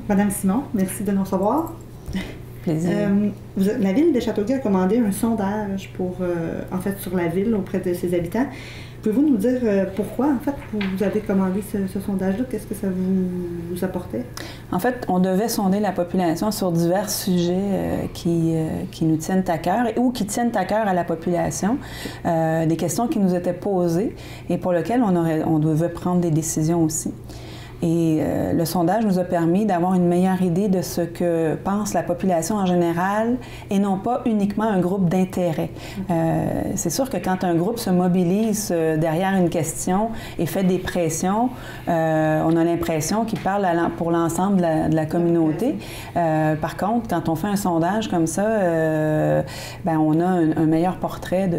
Madame Simon, merci de nous recevoir. Plaisir. La ville de Châteauguay a commandé un sondage en fait, sur la ville auprès de ses habitants. Pouvez-vous nous dire pourquoi, en fait, vous avez commandé ce sondage-là? Qu'est-ce que ça vous apportait? En fait, on devait sonder la population sur divers sujets qui nous tiennent à cœur ou qui tiennent à cœur à la population, des questions qui nous étaient posées et pour lesquelles on devait prendre des décisions aussi. Et le sondage nous a permis d'avoir une meilleure idée de ce que pense la population en général et non pas uniquement un groupe d'intérêt. C'est sûr que quand un groupe se mobilise derrière une question et fait des pressions, on a l'impression qu'il parle pour l'ensemble de la communauté. Par contre, quand on fait un sondage comme ça, on a un meilleur portrait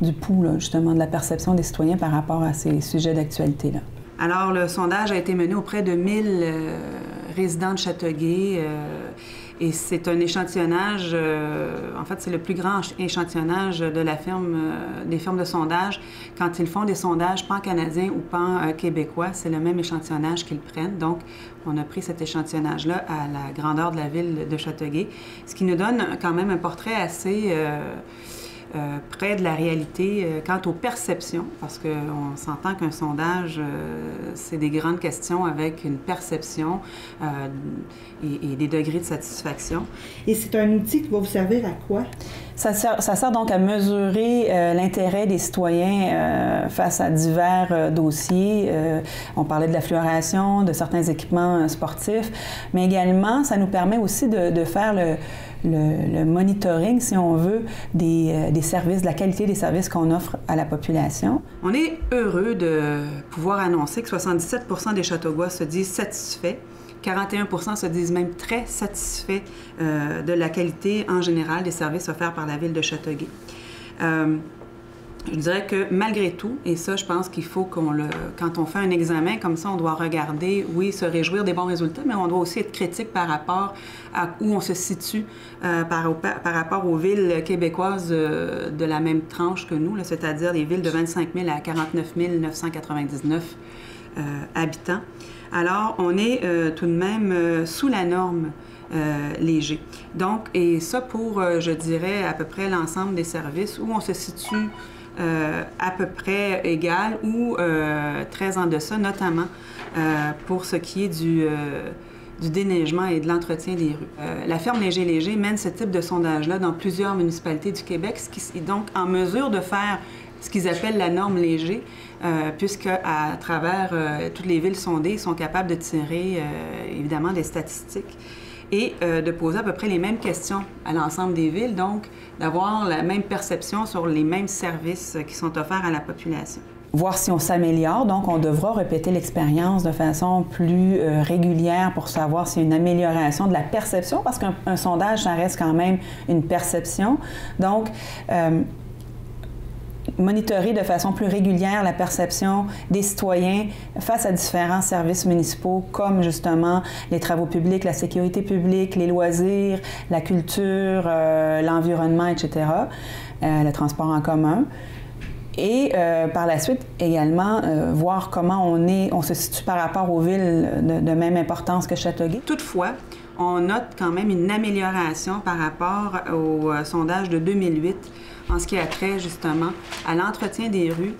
du pouls, là, justement, de la perception des citoyens par rapport à ces sujets d'actualité-là. Alors, le sondage a été mené auprès de 1000 résidents de Châteauguay et c'est un échantillonnage, en fait, c'est le plus grand échantillonnage de la firme, des firmes de sondage. Quand ils font des sondages pan-canadiens ou pan-québécois, c'est le même échantillonnage qu'ils prennent. Donc, on a pris cet échantillonnage-là à la grandeur de la ville de Châteauguay, ce qui nous donne quand même un portrait assez... près de la réalité quant aux perceptions, parce qu'on s'entend qu'un sondage, c'est des grandes questions avec une perception et des degrés de satisfaction. Et c'est un outil qui va vous servir à quoi? Ça sert donc à mesurer l'intérêt des citoyens face à divers dossiers. On parlait de la fluoration, de certains équipements sportifs, mais également, ça nous permet aussi de faire le monitoring, si on veut, des services, de la qualité des services qu'on offre à la population. On est heureux de pouvoir annoncer que 77 % des Châteauguay se disent satisfaits. 41 % se disent même très satisfaits de la qualité en général des services offerts par la ville de Châteauguay. Je dirais que malgré tout, et ça, je pense qu'il faut quand on fait un examen comme ça, on doit regarder, oui, se réjouir des bons résultats, mais on doit aussi être critique par rapport à où on se situe par rapport aux villes québécoises de la même tranche que nous, c'est-à-dire les villes de 25 000 à 49 999 habitants. Alors, on est tout de même sous la norme léger. Donc, et ça pour, je dirais, à peu près l'ensemble des services où on se situe à peu près égal ou très en deçà, notamment pour ce qui est du déneigement et de l'entretien des rues. La firme Léger mène ce type de sondage-là dans plusieurs municipalités du Québec, ce qui est donc en mesure de faire ce qu'ils appellent la norme Léger, puisque à travers toutes les villes sondées, ils sont capables de tirer évidemment des statistiques et de poser à peu près les mêmes questions à l'ensemble des villes, donc d'avoir la même perception sur les mêmes services qui sont offerts à la population. Voir si on s'améliore, donc on devra répéter l'expérience de façon plus régulière pour savoir s'il y a une amélioration de la perception, parce qu'un sondage, ça reste quand même une perception. Donc, monitorer de façon plus régulière la perception des citoyens face à différents services municipaux comme justement les travaux publics, la sécurité publique, les loisirs, la culture, l'environnement, etc., le transport en commun. Et par la suite, également, voir comment on se situe par rapport aux villes de même importance que Châteauguay. Toutefois, on note quand même une amélioration par rapport au sondage de 2008 en ce qui a trait justement à l'entretien des rues,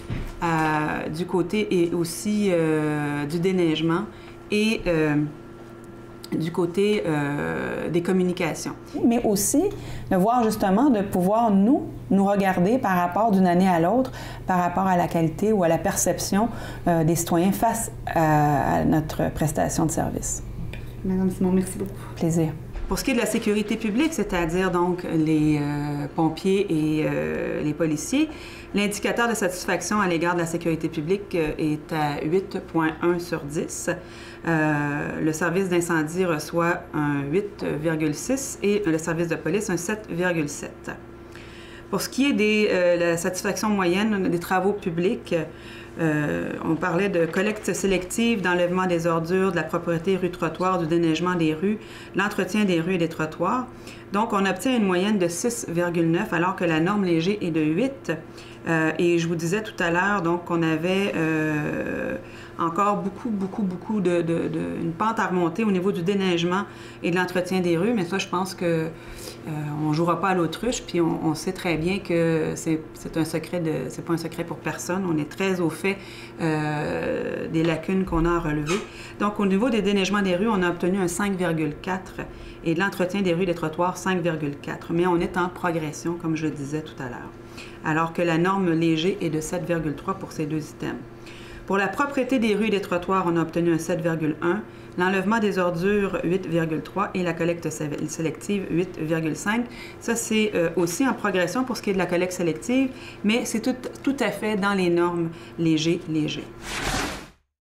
du côté et aussi du déneigement et du côté des communications. Mais aussi de voir justement, de pouvoir nous regarder par rapport d'une année à l'autre, par rapport à la qualité ou à la perception des citoyens face à notre prestation de service. Madame Simon, merci beaucoup. Plaisir. Pour ce qui est de la sécurité publique, c'est-à-dire donc les pompiers et les policiers, l'indicateur de satisfaction à l'égard de la sécurité publique est à 8,1 sur 10. Le service d'incendie reçoit un 8,6 et le service de police un 7,7. Pour ce qui est de la satisfaction moyenne des travaux publics, on parlait de collecte sélective, d'enlèvement des ordures, de la propreté rue-trottoir, du déneigement des rues, l'entretien des rues et des trottoirs. Donc, on obtient une moyenne de 6,9 alors que la norme Léger est de 8. Et je vous disais tout à l'heure, donc, qu'on avait encore beaucoup une pente à remonter au niveau du déneigement et de l'entretien des rues, mais ça, je pense que on ne jouera pas à l'autruche, puis on sait très bien que c'est un secret c'est pas un secret pour personne. On est très au fait des lacunes qu'on a à relever. Donc, au niveau des déneigements des rues, on a obtenu un 5,4 et de l'entretien des rues et des trottoirs, 5,4. Mais on est en progression, comme je le disais tout à l'heure, alors que la norme léger est de 7,3 pour ces deux items. Pour la propreté des rues et des trottoirs, on a obtenu un 7,1, l'enlèvement des ordures 8,3 et la collecte sélective 8,5. Ça, c'est aussi en progression pour ce qui est de la collecte sélective, mais c'est tout à fait dans les normes léger.